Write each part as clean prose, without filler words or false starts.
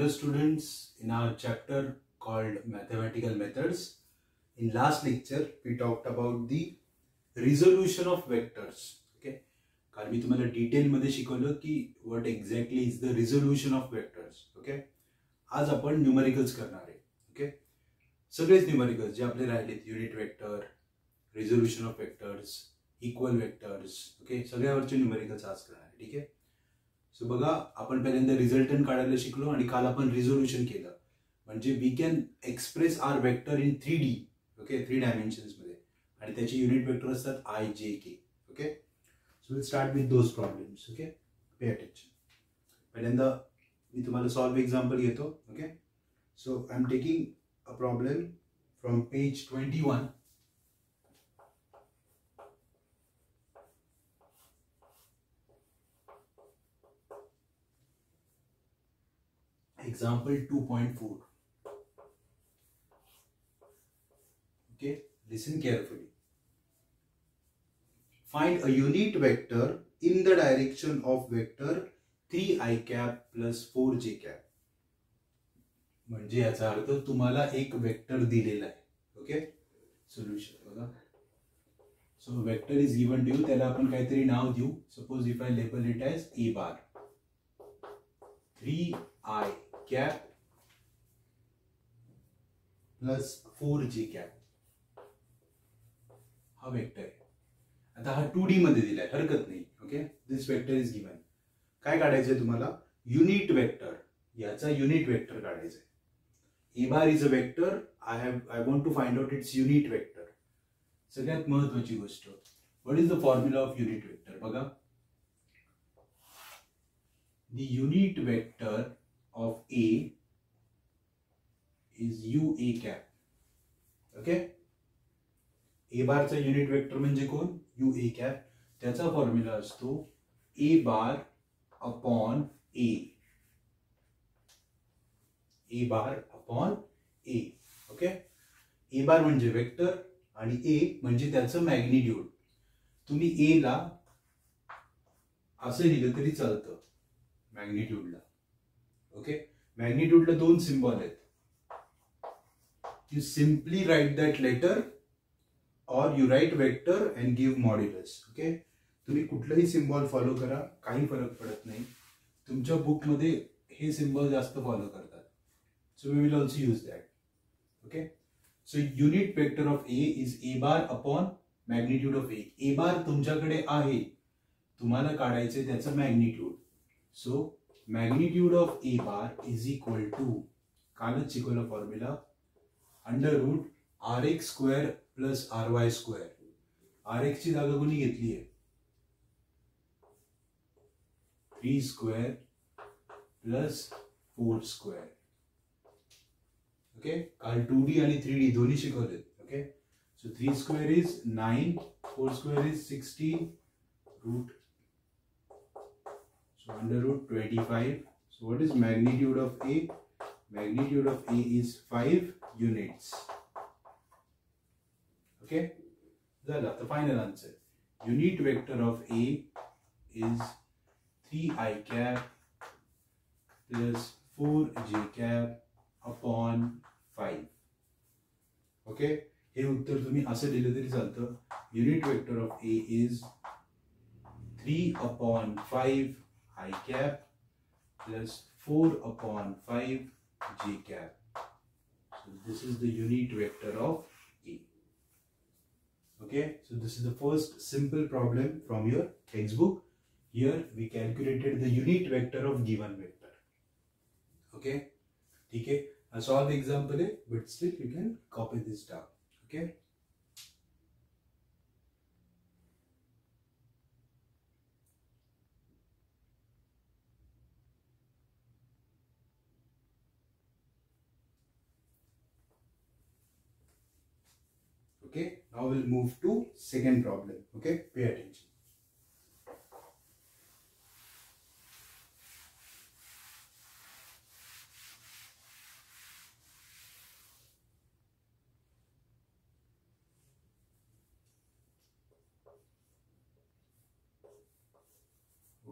Hello students, in our chapter called Mathematical Methods, in last lecture we talked about the resolution of vectors. Okay, काल मी तुम्हाला detail मध्ये शिकवलं की what exactly is the resolution of vectors. Okay, आज आपण numericals करणार आहे. Okay, सगळेच न्यूमरिकल्स जे आपले राहिलेत, unit vector, resolution of vectors, equal vectors, okay, सगळ्यावरचे न्यूमरिकल्स आज करणार आहे. ठीक आहे. सो बघा, आपण पहिल्यांदा रिझल्टंट काढायला शिकलो आणि काल आपण रिझोल्यूशन केलं. म्हणजे we can express our vector in 3D. Okay, 3 dimensions मध्ये, आणि त्याचे युनिट वेक्टर असतात I, J, K. Okay, so will start with those problems. Okay, pay attention. पहिल्यांदा मी तुम्हाला सॉल्व एक्झाम्पल घेतो. Okay, so I am taking a problem from page 21. Example 2.4. Okay, listen carefully. Find a unit vector in the direction of vector 3i cap plus 4j cap. म्हणजे याचा अर्थ तुम्हाला एक vector दिलेला आहे. ओके, सोल्युशन बघा. So vector is given to you, त्याला आपण काहीतरी नाव देऊ. Suppose if I label it as a bar, 3i cap plus 4j cap हा वेक्टर आहे. आता हा 2D मध्ये दिलाय, हरकत नाही. Okay, this vector is given. काय काढायचंय तुम्हाला? Unit vector. याचा युनिट वेक्टर काढायचंय. a bar is a vector. I want to find out its unit vector. सगळ्यात महत्वाची गोष्ट, what is the formula of unit vector? बघा, the unit vector of A is UA cap. Okay, A bar चा unit vector म्हणजे कोण? UA cap. त्याचा formula असतो A bar upon A. A bar upon A. Okay, A bar म्हणजे vector आणि A म्हणजे त्याचं मॅग्निट्यूड. तुम्ही A ला असं लिहिलं तरी चालतं, मॅग्निट्यूडला. ओके, मॅग्निट्यूडला दोन सिम्बॉल आहेत. You simply write that letter or you write vector and give modulus. Okay, तुम्ही कुठलाही सिम्बॉल फॉलो करा, काही फरक पडत नाही. तुमच्या बुक मध्ये हे सिम्बॉल जास्त फॉलो करतात, so we will also use that. Okay, so unit vector of A is A bar upon magnitude of A. A bar तुमच्याकडे आहे, तुम्हाला काढायचे त्याचं magnitude. So magnitude of A bar is equal to, कालच शिकवलं formula, under root RX square plus RY square. RX ची जागा कोणी घेतली आहे? 3 स्क्वेअर प्लस 4 स्क्वेअर. ओके, काल 2D आणि 3D दोन्ही शिकवले. Okay, so 3 square is 9, 4 square is 16, root, so under root 25. So what is magnitude of A? Magnitude of A is 5 units. Okay, that's the final answer. Unit vector of A is 3i cap plus 4j cap upon 5. Okay, हे उत्तर तुम्ही असं लिहिलं तरी चालतं. Unit vector of A is 3 upon 5 I cap plus 4 upon 5 j cap. So this is the unit vector of A. Okay, so this is the first simple problem from your textbook. Here we calculated the unit vector of given vector. Okay, ठीक है, a solve example है, but still you can copy this down. Okay. Okay, now we'll move to second problem. Okay, pay attention.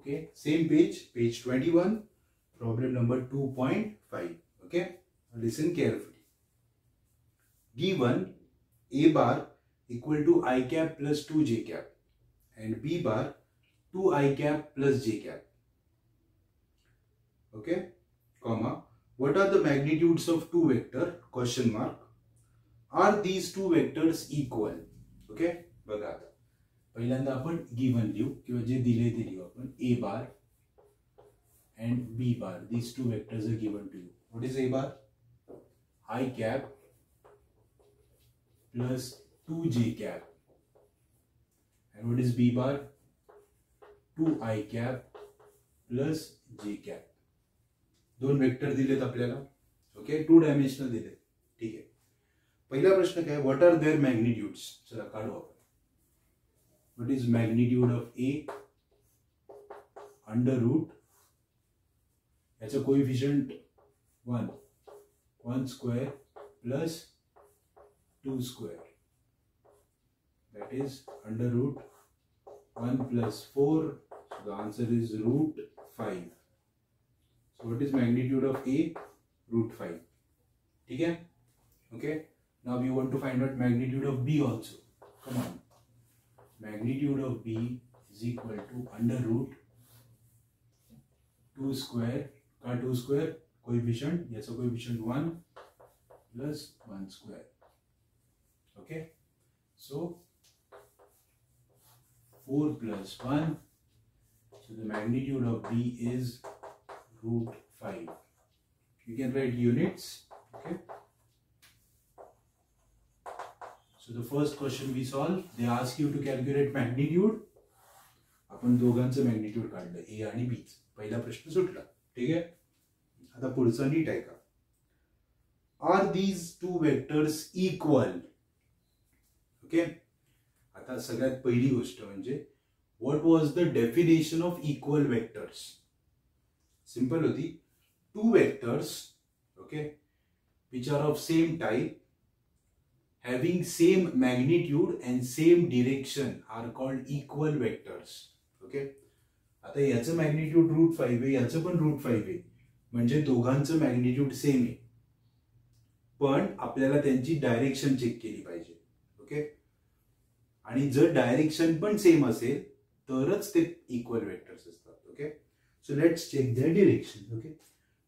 Okay, same page, page 21 problem number 2.5. Okay, listen carefully. Given a bar equal to I cap plus 2j cap and b bar 2I cap plus j cap. Okay, comma, what are the magnitudes of two vector? Question mark. Are these two vectors equal? Okay, बघा आता पहिल्यांदा आपण given लिहू किंवा जे दिले ते लिहू आपण a bar and b bar. These two vectors are given to you. What is a bar? I cap plus 2j cap. And what is b bar? 2I cap plus j cap. दोन vector दिलेत आपल्याला. Okay, 2 dimensional दिले. ठीक आहे. पहिला प्रश्न काय, what are there मॅग्निट्यूड्स? चला काढू आपण. What is magnitude of A under root याचं coefficient 1 square plus 2 square, that is under root 1 plus 4. So the answer is root 5. So what is magnitude of A? Root 5. ठीक है? Okay. Now we want to find out magnitude of B also. Come on. Magnitude of B is equal to under root 2 square. का 2 square? Coefficient. Yes, so coefficient 1 plus 1 square. Okay. So 4 plus 1. So the magnitude of B is root 5. You can write units. Okay. So the first question we solve, they ask you to calculate magnitude. आपण दोघांचं magnitude काढलं, ए आणि B. पहिला प्रश्न सुटला. ठीक आहे. आता पुढचा नीट आहे का. Are these two vectors equal? Okay. आता सगळ्यात पहिली गोष्ट म्हणजे what was the definition of equal vectors? Simple होती. Two vectors, okay, which are of same type having same magnitude and same direction are called equal vectors. Okay. आता याचं magnitude root 5 आहे, याचं पण रूट 5 आहे, म्हणजे दोघांचं मॅग्निट्यूड सेम आहे, पण आपल्याला त्यांची डायरेक्शन चेक केली पाहिजे. ओके. आणि जर डायरेक्शन पण सेम असेल तरच ते इक्वल वेक्टर्स असतात. Okay. So let's check their direction. Okay.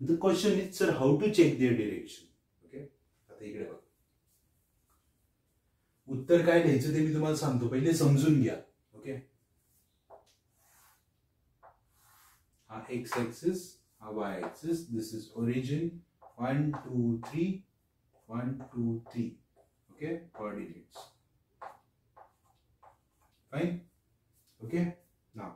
The question is sir how to check their direction? Okay. आता इकडे बघा, उत्तर काय लिहायचं ते मी तुम्हाला सांगतो, पहिले समजून घ्या. ओके. हा एक्स ऍक्सिस, हा Y axis, this is origin 1 2 3 1 2 3. Okay. Coordinates fine. Okay. Now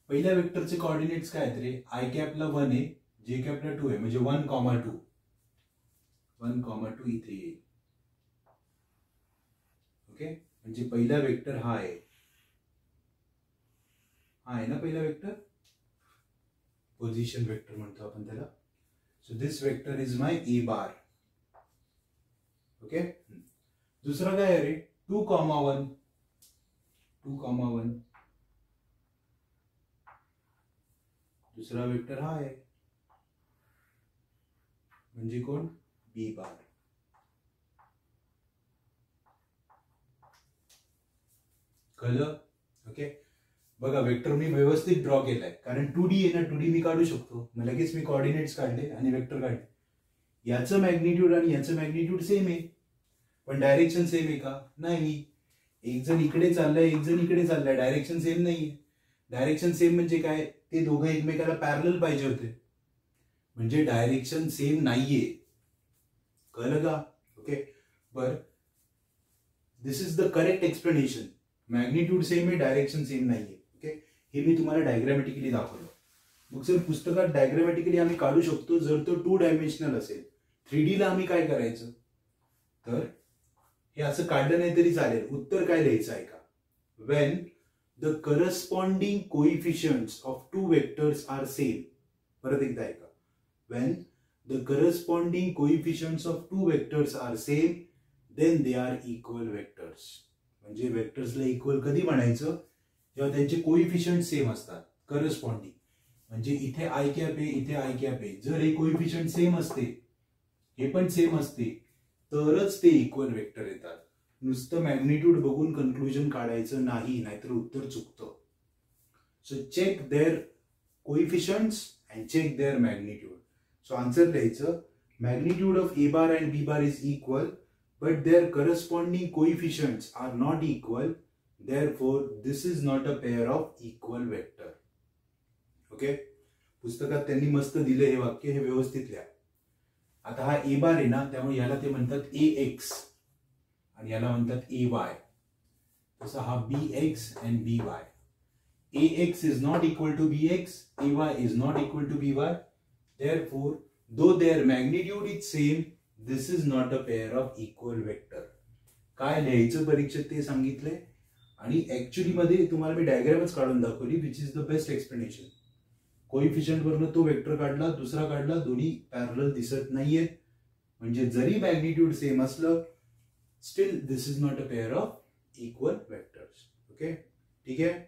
पहिल्या वेक्टरचे कोऑर्डिनेट्स काय आहेत रे? आय कॅपला 1 आहे, जे कॅपला 2 आहे, म्हणजे 1, 2 1, 2 इथे येईल. ओके. म्हणजे पहिला वेक्टर हा आहे, हा आहे ना पहिला वेक्टर, पोझिशन वेक्टर म्हणतो आपण त्याला. So this vector is my A bar. Okay. दुसरा काय आहे रे? 2, 1 2, 1. दुसरा वेक्टर हा आहे, म्हणजे कोण? B bar. कळलं? ओके. बघा वेक्टर मी व्यवस्थित ड्रॉ केलाय, कारण 2D आहे ना, 2D मी काढू शकतो. मग लगेच मी कोऑर्डिनेट्स काढले आणि वेक्टर काढले. याचं मॅग्निट्यूड आणि याचं मॅग्निट्यूड सेम आहे, पण डायरेक्शन सेम आहे का? नाही. एक जण इकडे चाललाय, एक जण इकडे चाललाय, डायरेक्शन सेम नाहीये. डायरेक्शन सेम म्हणजे काय? ते दोघं एकमेकाला पॅरलल पाहिजे होते, म्हणजे डायरेक्शन सेम नाहीये. कळलं का? ओके. बर, this is the correct explanation. Magnitude same आहे, डायरेक्शन सेम नाहीये. ओके. हे मी तुम्हाला डायग्रामॅटिकली दाखवलं. मग सर पुस्तकात डायग्रामॅटिकली आम्ही काढू शकतो जर तो 2 डायमेन्शनल असेल. 3D ला आम्ही काय करायचं? तर हे असं काढलं नाही तरी चालेल. उत्तर काय लिहायचं आहे का? When the corresponding coefficients of two vectors are same. परत एकदा ऐका. When the corresponding coefficients of two vectors are same then they are equal vectors. म्हणजे वेक्टर्सला इक्वल कधी म्हणायचं? जेव्हा त्यांचे कोइफिशियंट सेम असतात, करस्पॉन्डिंग. म्हणजे इथे आय कॅप आहे, इथे आय कॅप आहे. जर हे कोइफिशियंट सेम असते, हे पण सेम असते, तरच ते इक्वल वेक्टर येतात. नुसतं मॅग्निट्यूड बघून कन्क्लुजन काढायचं नाही, नाहीतर उत्तर चुकतं. So check their coefficients and check their magnitude. So answer लिहायचं, magnitude of A bar and B bar is equal, but their corresponding coefficients are not equal, therefore this is not a pair of equal vector. Okay, पुस्तकात त्यांनी मस्त दिले हे वाक्य, हे व्यवस्थित लिहा. आता हा ए बार आहे ना, त्यामुळे याला ते म्हणतात ए एक्स आणि याला म्हणतात ए वाय. तसं हा B X and B Y. A X is not equal to B X, A Y is not equal to B Y. Therefore, though their magnitude is same, this is not a pair of equal vector. काय लिहायचं परीक्षेत ते सांगितले आणि actually मध्ये तुम्हाला मी डायग्रामच काढून दाखवली, which is the best explanation. Coefficient वरनं तो वेक्टर काढला, दुसरा काढला, दोन्ही पॅरलल दिसत नाहीये, म्हणजे जरी मॅग्निट्यूड सेम असलं, still this is not a pair of equal vectors. Okay, ठीक आहे,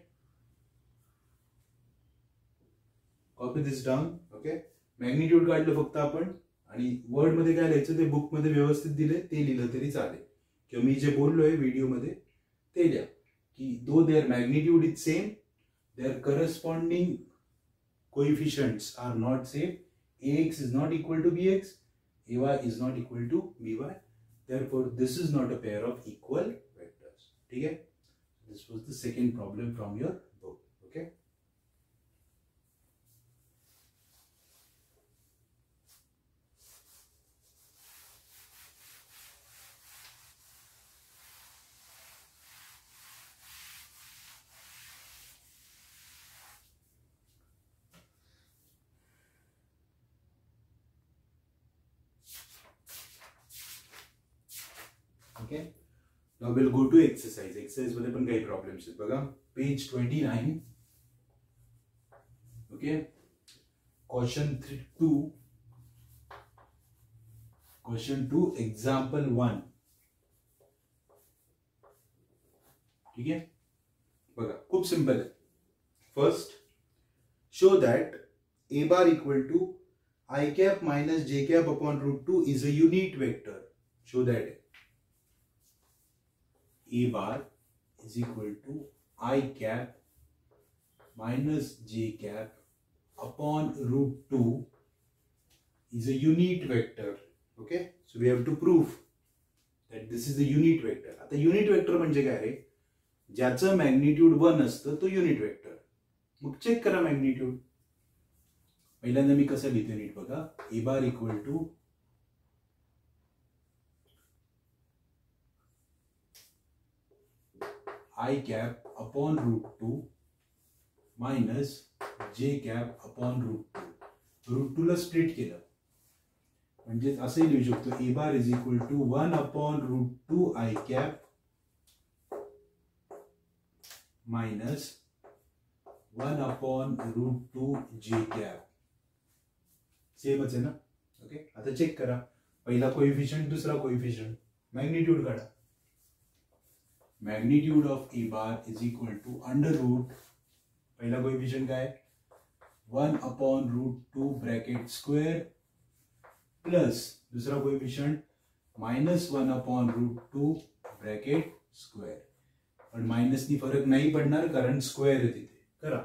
copy this down. Okay, magnitude काढलं फक्त आपण, आणि वर्ड मध्ये काय लिहायचं ते बुक मध्ये व्यवस्थित दिले, ते लिहिलं तरी चालेल, किंवा मी जे बोललोय व्हिडिओ मध्ये ते लिहा की though their magnitude is same, their corresponding coefficients are not same. ax is not equal to bx, ay is not equal to by, therefore this is not a pair of equal vectors. ठीक है, this was the second problem from your book. Okay, okay, now we'll go to exercise. Exercise मध्ये पण काही problems आहेत बघा, page 29. Okay, question 2, question 2 example 1. ठीक आहे, बघा खूप सिंपल आहे. First, show that A bar equal to I cap minus J cap upon √2 is a unit vector. Show that A bar is equal to I cap minus J cap upon √2 is a unit vector. Okay, so we have to prove that this is a unit vector. आता unit vector म्हणजे काय रे, ज्याचं magnitude 1 असतं तो unit vector. मग check करा magnitude. पहिल्यांदा मी कसं लिहितो नीट बघा, A bar equal to I cap upon √2 minus J cap upon √2. √2 La split केलं म्हणजे असंही लिहू शकतो, A bar is equal to 1 upon √2 I cap minus 1 upon √2 J cap. सेमच आहे ना. ओके, आता चेक करा, पहिला कोइफिशियंट, दुसरा कोइफिशियंट, मॅग्निट्यूड काढा. Magnitude of A bar is equal to under root, पहिला कोइफिशियंट काय, 1 अपॉन √2 ब्रॅकेट स्क्वेअर प्लस दुसरा कोइफिशियंट -1 अपॉन √2 ब्रॅकेट स्क्वेअर. पण मायनसनी फरक नाही पडणार कारण स्क्वेअर आहे तिथे. करा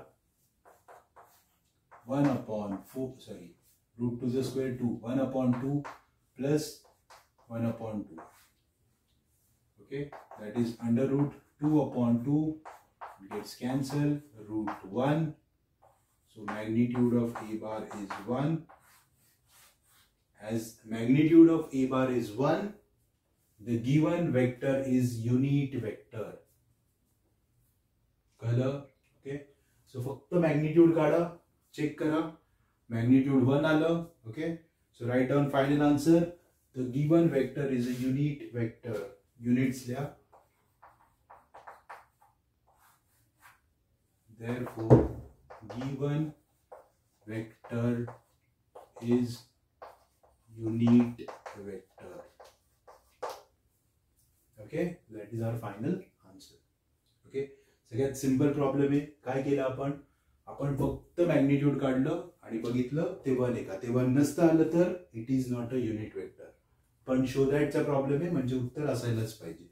1 upon √2 square 2, 1 upon 2 plus 1 upon 2. Okay, that is under root 2 upon 2 gets cancelled, √1. So magnitude of A bar is 1. As magnitude of A bar is 1, the given vector is unit vector. कळलं? Okay, so फक्त magnitude काढा, check करा, magnitude 1 आलं. Okay, so write down final answer. The given vector is a unit vector. Units लिहा. Therefore, given vector is unit vector. Okay, that is our final answer. Okay, सगळ्यात simple problem आहे. काय केलं आपण, आपण फक्त मॅग्निट्यूड काढलं आणि बघितलं ते 1 आहे का, ते 1 नसतं आलं तर it is not a unit vector. पण शो दॅटचा प्रॉब्लेम आहे, म्हणजे उत्तर असायलाच पाहिजे.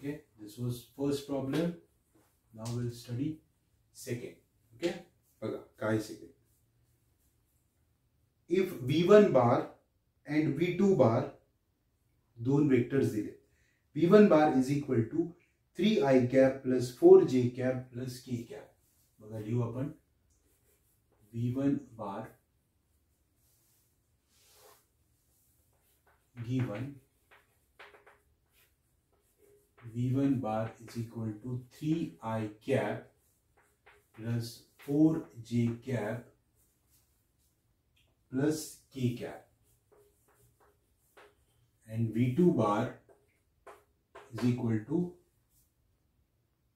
Okay, this was first problem. Now we'll study second. Okay, बघा काय second. If v1 bar and v2 bar दोन वेक्टर्स दिले, v1 bar is equal to 3i cap plus 4j cap plus k cap. बघा लिहू आपण v1 bar given v1 bar is equal to 3i cap plus 4j cap plus k cap, and v2 bar is equal to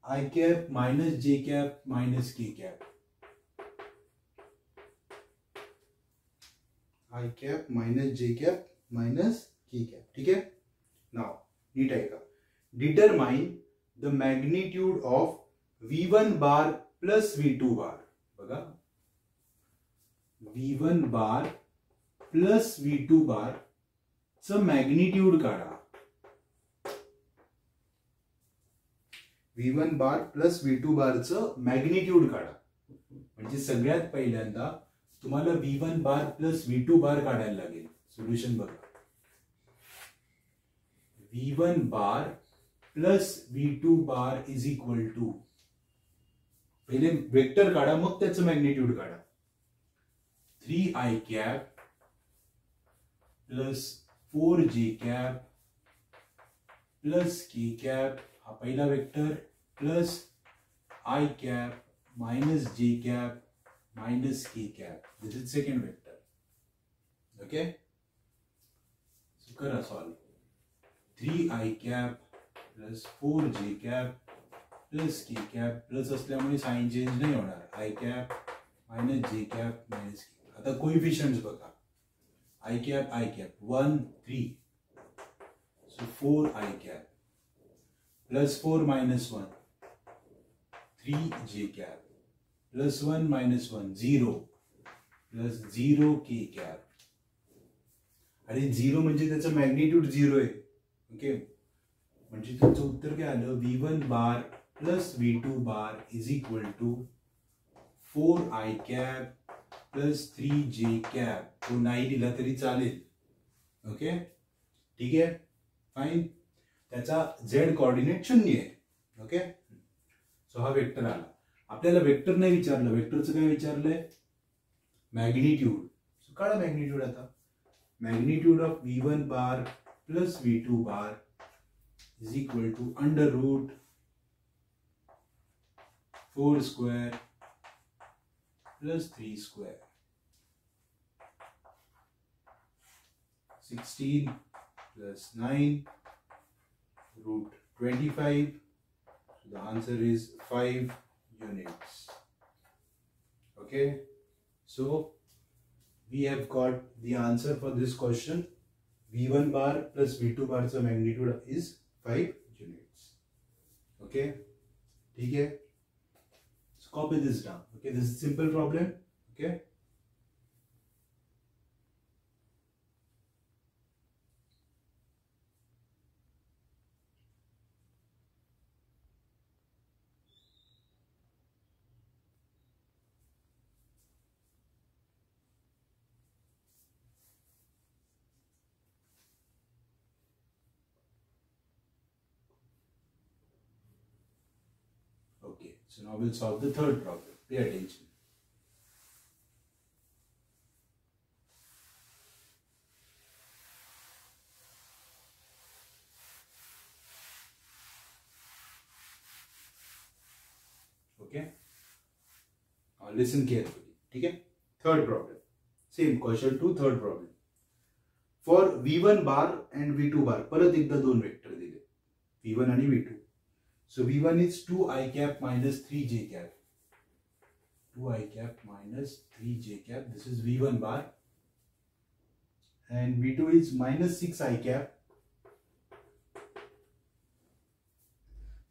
I cap minus j cap minus k cap. I cap minus j cap minus k cap. ठीक है. Now NEET आहे का. Determine the magnitude of v1 bar plus v2 bar. बघा v1 bar plus v2 bar च magnitude काढा. v1 bar plus v2 बार च magnitude काढा. म्हणजे सगळ्यात पहिल्यांदा तुम्हाला v1 बार प्लस v2 बार काढायला लागेल. सोल्युशन बघा. v1 bar plus v2 bar is equal to, पहिले वेक्टर काढा मग त्याचं मॅग्निट्यूड काढा. 3i cap plus 4j cap plus k cap हा पहिला vector, plus i cap minus j cap minus k cap. This is second vector. Okay, so करा solve. 3i cap plus 4j cap plus k cap, plus असल्यामुळे sign change नाही होणार. i cap minus j cap minus k. आता coefficients बघा. i cap 1 3, so 4i cap plus 4 minus 1 3j cap plus 1 minus 1 0 plus 0 k cap. आणि 0 म्हणजे त्याचं magnitude 0 आहे. Okay, म्हणजे तुमचं उत्तर काय आलं, v1 bar plus v2 bar is equal to 4i cap plus 3j cap. तो नाही दिला तरी चालेल. ओके, ठीक आहे, फाइन. त्याचा z कोऑर्डिनेट 0 आहे. ओके, सो हा वेक्टर आला. आपल्याला वेक्टर नाही विचारलं, वेक्टरचं काय विचारलंय, मॅग्निट्यूड. सो काढा मॅग्निट्यूड. आता magnitude of v1 bar plus v2 bar is equal to under root 4 square plus 3 square 16 plus 9 root 25. So the answer is 5 units. Okay, so we have got the answer for this question. v1 bar plus v2 bar चा magnitude is 5 units. Okay, ठीक है. So copy this down. Okay, this is simple problem. Okay. Okay, so now we'll solve the third problem. Pay attention. Okay, now listen carefully. Okay, third problem. Same question to third problem. For v1 bar and v2 bar, परत एकदा दोन vector दिले, v1 आणि v2. So v1 is 2i cap minus 3j cap. 2i cap minus 3j cap. This is v1 bar. and v2 is minus 6 I cap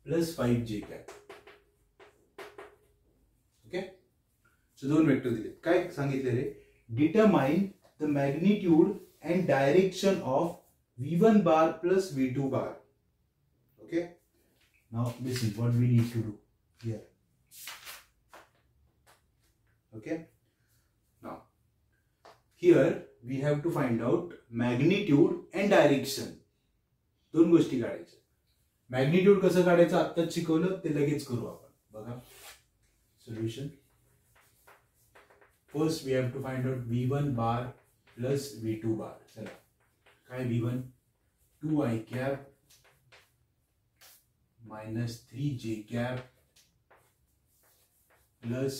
plus 5 j cap. Okay, so दोन vector दिले. काय सांगितले रे? Determine the magnitude and direction of v1 bar plus v2 bar. Okay, now listen what we need to do here. Okay, now here we have to find out magnitude and direction. दोन गोष्टी काढायच्या. Magnitude कसं काढायचं आत्ताच शिकवलं ते लगेच करू आपण. बघा solution. First we have to find out v1 bar plus v2 bar. चला काय v1 2 I cap minus 3 j cap plus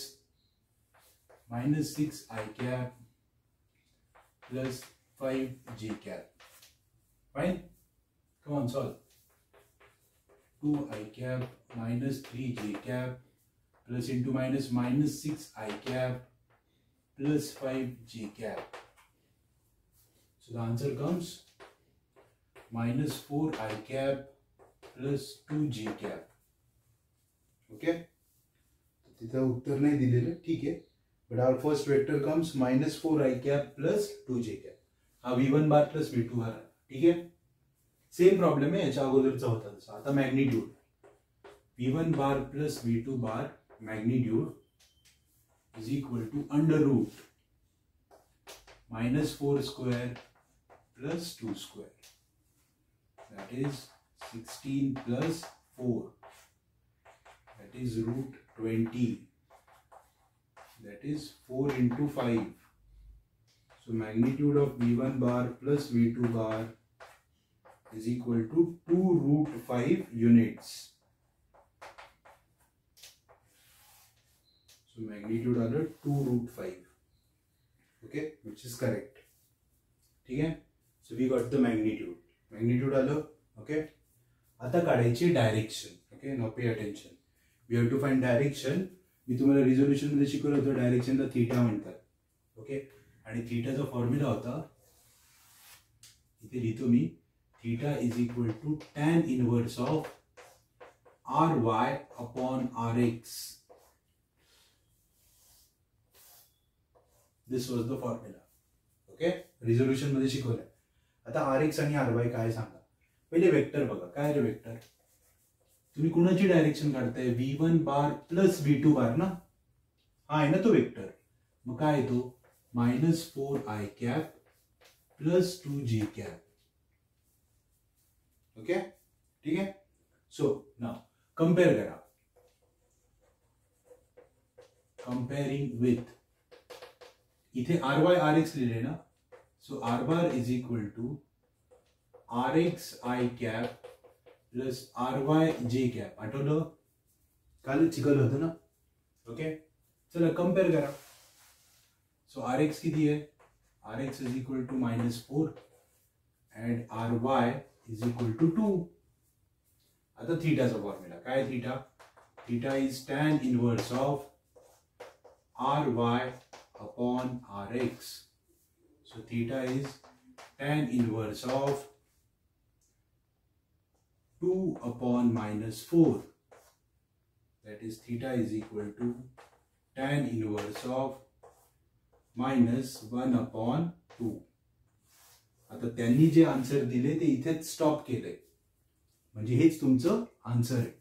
minus 6 I cap plus 5 j cap. Fine, come on, solve. 2 I cap minus 3 j cap plus into minus minus 6 I cap plus 5 j cap. So the answer comes minus 4 I cap plus 2 j cap. Okay, तिथं उत्तर नाही दिलेलं, ठीक आहे. But our first vector comes minus 4 I cap plus 2 j cap. हा v1 bar plus v2 bar. ठीक है, same problem है याच्या अगोदरचा होता तसा. आता magnitude v1 bar plus v2 bar magnitude is equal to under root minus 4 square plus 2 square. That is 16 plus 4. That is root 20. That is 4 into 5. So magnitude of v1 bar plus v2 bar is equal to 2 root 5 units. So magnitude are 2 root 5. Okay, which is correct. ठीक है. So we got the magnitude. Magnitude आलं. Okay. आता काढायची direction. Okay, now pay attention. We have to find direction. मी तुम्हाला resolution मध्ये शिकवलं होतं डायरेक्शनला theta म्हणतात. ओके, आणि थीटाचा फॉर्म्युला होता, इथे लिहितो मी, theta is equal to tan inverse of R Y upon R X. This was the formula. Okay, resolution मध्ये शिकवलं. आता आर एक्स आणि आर वाय काय सांगा. पहिले वेक्टर बघा. काय रे वेक्टर? तुम्ही कुणाची direction काढताय? v1 bar plus v2 बार ना, हा आहे ना तो वेक्टर. मग काय येतो? minus 4 I cap plus 2 j cap. Okay, ठीक है. सो नाउ कंपेयर करा. कंपेयरिंग विथ, इथे आर वाय आर एक्स लिहिले ना. So R bar is equal to R X I cap plus R Y J cap. आठवलं? काल शिकवलं होतं ना. ओके, चला कंपेयर करा. सो आर एक्स किती आहे? R X is equal to -4 and R Y is equal to 2. आता थीटाचा फॉर्म्युला काय? Theta, theta is tan inverse of R Y upon R X. So theta is tan inverse of 2 upon -4. That is theta is equal to tan inverse of -1 upon 2. आता त्यांनी जे answer दिले ते इथेच stop केलंय, म्हणजे हेच तुमचं answer आहे.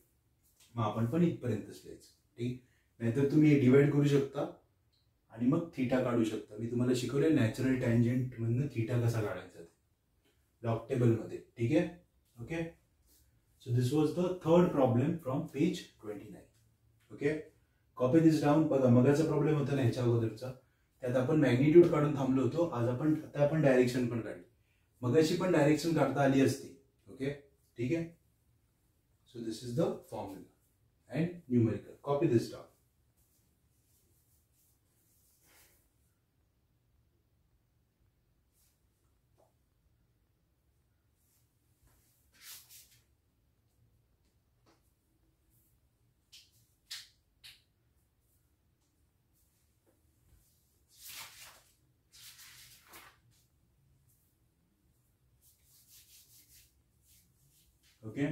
मग आपण पण इथपर्यंतच लिहायचं. ठीक, नाहीतर तुम्ही हे डिवाइड करू शकता आणि मग थीटा काढू शकता. मी तुम्हाला शिकवले नॅचरल टँजंट मधनं थीटा कसा काढायचा लॉग टेबल मध्ये. ठीक आहे. Okay, so this was the third problem from page 29. okay, copy this down. बघा मगाचा प्रॉब्लेम होता ना ह्याच्या अगोदरचा, त्यात आपण मॅग्निट्यूड काढून थांबलो होतो. आता आपण डायरेक्शन पण काढली. मगाशी पण डायरेक्शन काढता आली असती. ओके, ठीक आहे. So this is the formula and numerical. Copy this down. Okay.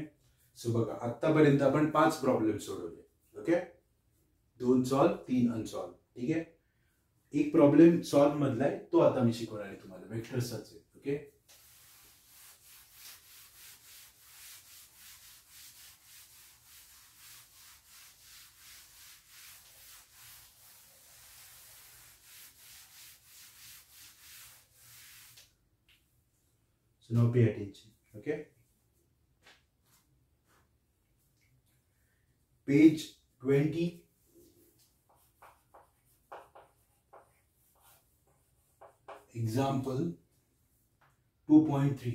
So बघा आतापर्यंत आपण 5 प्रॉब्लेम सोडवले. Okay, 2 solve 3 unsolve. ठीक आहे. एक प्रॉब्लेम सॉल्व मधला आहे तो आता मी शिकवणार आहे तुम्हाला, वेक्टर्सचाच आहे. Okay, so now pay attention. Okay, page 20. Example 2.3.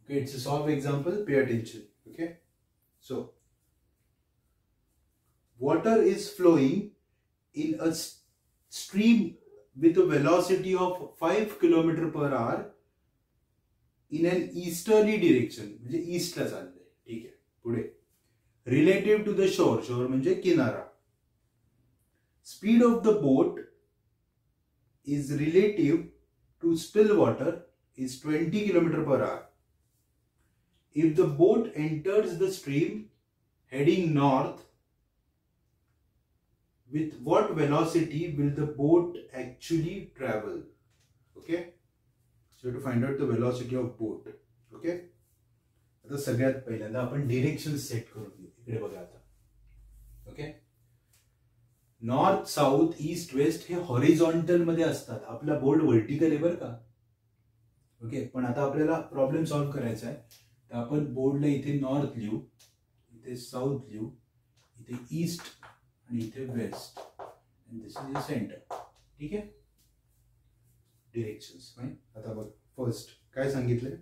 Okay, it's a solve example. Pay attention. Okay, so water is flowing in a stream with a velocity of 5 km per hour in an easterly direction. म्हणजे ईस्टला चाललंय. ठीक आहे, पुढे relative to the shore. shore म्हणजे किनारा. Speed of the boat is relative to still water is 20 km per hour. If the boat enters the stream heading north, with what velocity will the boat actually travel? Okay, so you have to find out the velocity of boat. Okay, आता सगळ्यात पहिल्यांदा आपण direction set करून घेऊ. इकडे बघा आता. Okay, north south east west हे हॉरिझॉन्टल मध्ये असतात. आपला बोर्ड व्हर्टिकल आहे बरं का. ओके, पण आता आपल्याला प्रॉब्लेम सॉल्व्ह करायचा आहे, तर आपण बोर्डला इथे नॉर्थ लिहू, इथे साऊथ लिहू, इथे ईस्ट आणि इथे वेस्ट, आणि दिस इज द सेंटर. ठीक आहे, डिरेक्शन्स. आता बघ, फर्स्ट काय सांगितलंय,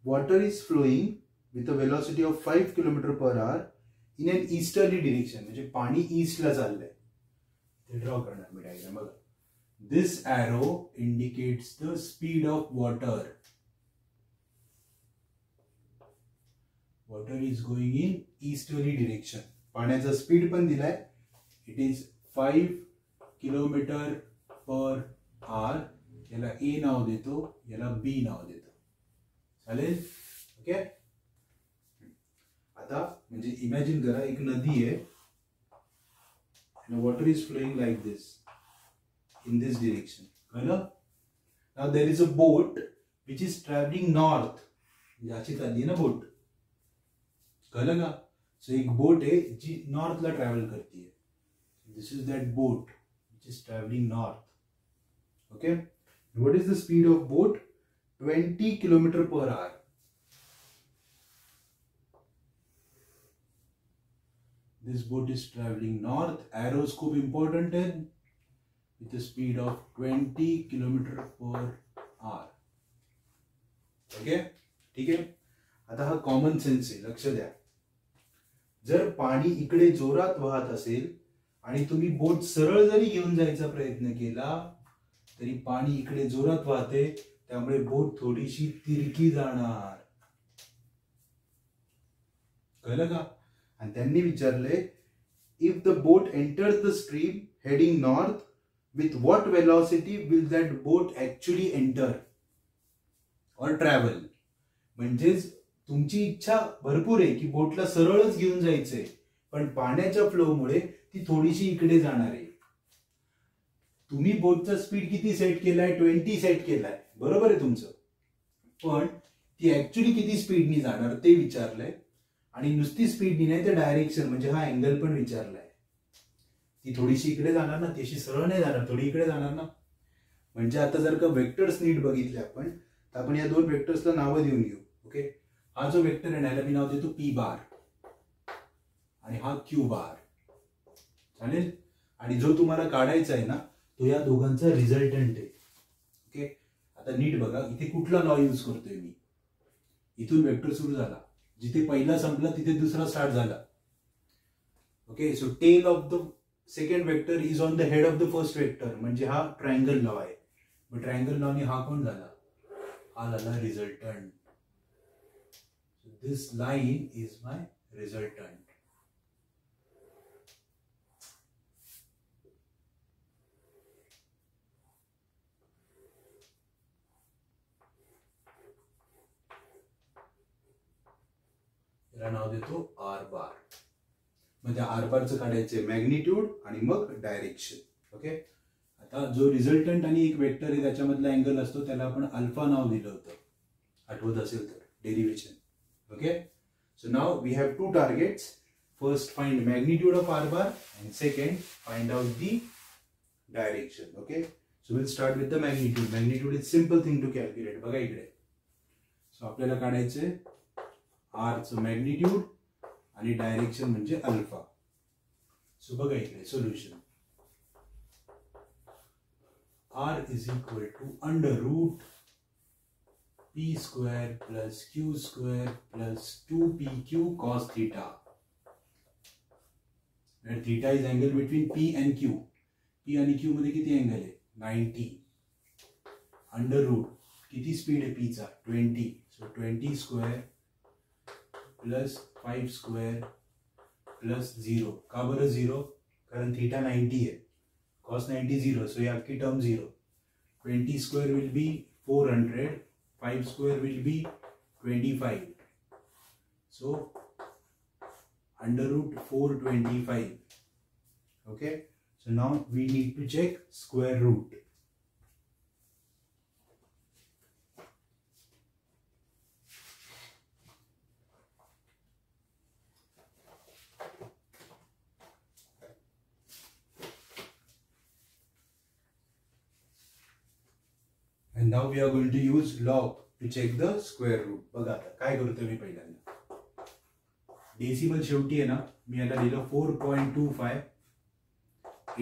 water is flowing with a velocity of 5 km per hour in an easterly direction. म्हणजे पाणी ईस्टला चाललंय. इथे ड्रॉ करणार मी डायग्राम. बघा, this arrow indicates the speed of water. Water is going in easterly direction. पाण्याचा स्पीड पण दिलाय, it is 5 km per hour. याला ए नाव देतो, याला बी नाव देतो. चालेल. ओके, आता म्हणजे इमॅजिन करा एक नदी आहे, water is flowing like this in this direction. कळलं. Now there is a boat which is travelling north. याची चालली ना बोट. कळलं का. सो एक बोट आहे जी नॉर्थला ट्रॅव्हल करते. This is that boat which is travelling north. Okay, what is the speed of boat? 20 km per hour. This boat is traveling north. Arrows खूप important आहे, with a speed of 20 km per hour. Okay, ठीक आहे. आता हा common sense आहे, लक्ष द्या. जर पाणी इकडे जोरात वाहत असेल आणि तुम्ही बोट सरळ जरी घेऊन जायचा प्रयत्न केला तरी पाणी इकडे जोरात वाहते, त्यामुळे बोट थोडीशी तिरकी जाणार. कळलं का. आणि त्यांनी विचारले, if the boat enters the stream heading north with what velocity will that boat actually enter और ट्रॅव्हल. म्हणजेच तुमची इच्छा भरपूर आहे की बोटला सरळच घेऊन जायचंय, पण पाण्याच्या फ्लोमुळे ती थोडीशी इकडे जाणार आहे. तुम्ही बोटचा स्पीड किती सेट केलाय? 20 सेट केलाय, बरोबर आहे तुमचं. पण ती ऍक्च्युअली किती स्पीडनी जाणार ते विचारलंय. आणि नुसती स्पीडनी नाही, तर डायरेक्शन म्हणजे हा अँगल पण विचारलाय. ती थोडीशी इकडे जाणार ना, ती सरळ नाही जाणार, थोडी इकडे जाणार ना. म्हणजे आता जर का वेक्टर्स नीट बघितले आपण, तर आपण या दोन वेक्टर्सला नावं देऊन घेऊ. ओके, हा जो वेक्टर आहे याला मी नाव देतो पी बार आणि हा क्यू बार. चालेल. आणि जो तुम्हाला काढायचा आहे ना, तो या दोघांचा रिझल्टंट आहे. ओके, आता नीट बघा, इथे कुठला लॉ यूज करतोय मी. इथून वेक्टर सुरू झाला, जिथे पहिला संपला तिथे दुसरा स्टार्ट झाला. Okay, so tail of the second vector is on the head of the first vector. म्हणजे हा ट्रायंगल लॉ आहे. मग ट्रायंगल लॉने हा कोण झाला? हा झाला resultant. This line is my resultant. त्याला नाव देतो आर बार. मग त्या आर बारचं काढायचे मॅग्निट्यूड आणि मग डायरेक्शन. ओके, आता जो रिझल्टंट आणि एक वेक्टर आहे त्याच्यामधला अँगल असतो त्याला आपण अल्फा नाव दिलं होतं, आठवत असेल तर derivation. Okay, so now we have two targets. First find magnitude of R bar and second find out the direction. Okay, so will start with the magnitude. Magnitude is simple thing to calculate. बघा इकडे, सो आपल्याला काढायचे आरचं magnitude आणि direction म्हणजे alpha. So बघा इकडे solution. R is equal to under root p square plus q square plus 2pq cos theta, where theta is angle between p and q. p आणि q मध्ये किती अँगल आहे? 90. Under root किती speed आहे p चा? 20. सो 20 square plus 5 square plus 0. का बरं 0? कारण थीटा 90 आहे. cos 90 0, so ये आपकी term 0. 20 square will be 400, 5 square will be 25. So under root 425. Okay, so now we need to check square root. And now we are going to use log to check the square root. बघा आता काय करतो मी पहिल्यांदा. Decimal शेवटी आहे ना, मी याला लिहिलं 4.25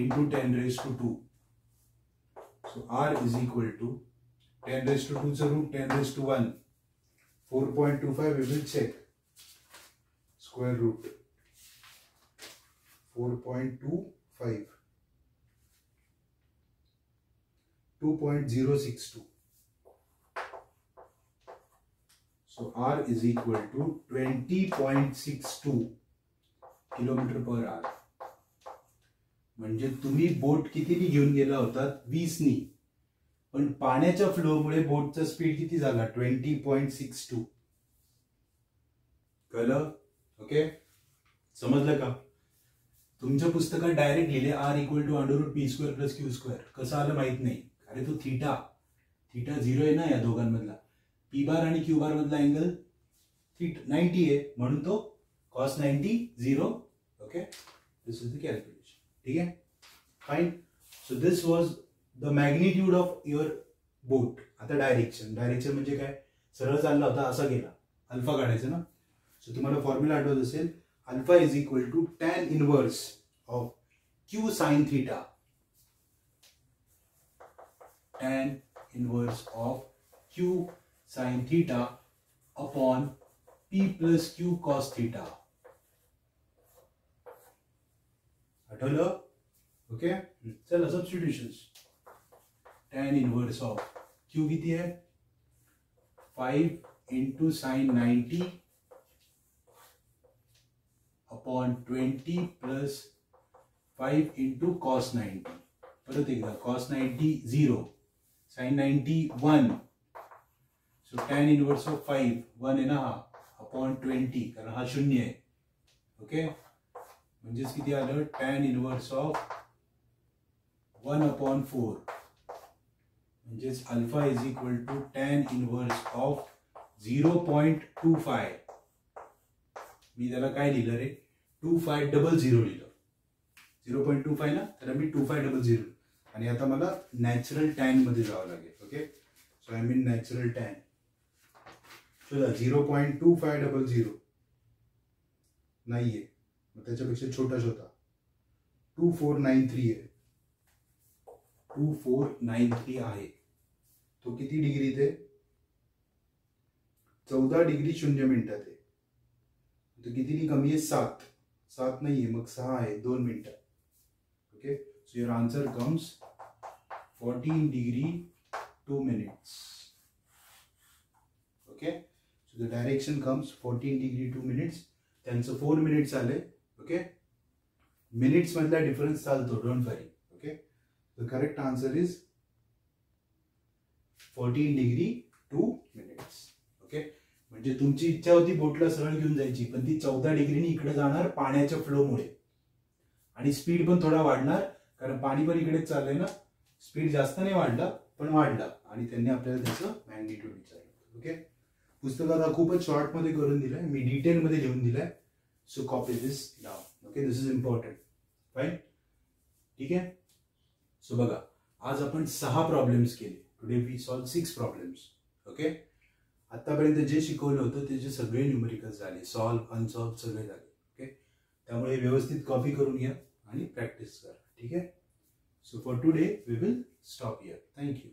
into 10 raised to 2. So r is equal to 10 raised to 2 चं root 10 raised to 1. 4.25 we will check. Square root 4.25 2.062. So r is equal to 20.62 kilometre per hour. म्हणजे तुम्ही बोट कितीनी घेऊन गेला होता? 20 नी. पण पाण्याच्या फ्लोमुळे बोटचा स्पीड किती झाला? 20.62. कळलं? ओके, समजलं का? तुमच्या पुस्तकात डायरेक्ट लिहिले R equal to under root P square plus Q square. कसं आलं माहित नाही. अरे तो थीटा 0 आहे ना या दोघांमधला. पी बार आणि क्यू बार मधला अँगल 90 आहे म्हणून तो cos 90 0. Okay, this is the calculation. ठीक आहे, fine. So this was the magnitude of your boat. आता डायरेक्शन म्हणजे काय? सरळ चालला होता असा गेला, अल्फा काढायचा ना. सो तुम्हाला फॉर्म्युला आठवत असेल, alpha is equal to tan inverse of Q sine theta. tan inverse of q sin theta upon p plus q cos theta. आठवलं? ओके, चला substitutions. tan inverse of q किती आहे? 5 into sin 90 upon 20 plus 5 into cos 90. परत एकदा cos 90 0, sin 90 1. So tan inverse of 5 1 आहे ना हा, upon 20 कारण हा 0 आहे. ओके, म्हणजेच किती आलं? tan inverse of 1 upon 4. म्हणजेच alpha is equal to tan inverse of 0.25. मी त्याला काय लिहिलं रे? 2500 लिहिलं. 0.25 ना, तर मी 2500. आणि आता मला नॅचरल टॅन मध्ये जावं लागेल. Okay, so I mean natural tan. शोधा 0.2500 नाहीये, मग त्याच्यापेक्षा छोटा शोधा. 2493 आहे. 2493 आहे. तो किती डिग्री ते? 14 डिग्री 0 मिनिटात आहे. तो किती कमी आहे? 7 नाहीये, मग 6 आहे 2 मिनिटात. Okay, so your answer comes 14 degree 2 minutes. Okay, so the direction comes 14 degree 2 minutes. त्यांचं 4 minutes आले. ओके, मिनिट्स मधला डिफरन्स चालतो, don't worry. Okay, the correct answer is 14 degree 2 minutes. Okay, म्हणजे तुमची इच्छा होती बोटला सरळ घेऊन जायची, पण ती 14 डिग्रीनी इकडे जाणार पाण्याच्या फ्लोमुळे, आणि स्पीड पण थोडा वाढणार, कारण पाणी पण इकडेच चाललंय ना. स्पीड जास्त नाही वाढला पण वाढला, आणि त्यांनी आपल्याला त्याचं मॅग्निट्यूड विचारलं. ओके, पुस्तकात हा खूपच शॉर्ट मध्ये करून दिलाय, मी डिटेल मध्ये लिहून दिलाय. So copy this down. Okay, this is important. Fine, ठीक आहे. सो बघा, आज आपण 6 प्रॉब्लेम्स केले. Today we solve 6 problems. Okay, आतापर्यंत जे शिकवलं होतं त्याचे सगळे न्यूमेरिकल्स झाले, सॉल्व अनसॉल्व सगळे झाले. ओके, त्यामुळे व्यवस्थित कॉपी करून घ्या आणि प्रॅक्टिस करा. ठीक आहे. So for today we will stop here. Thank you.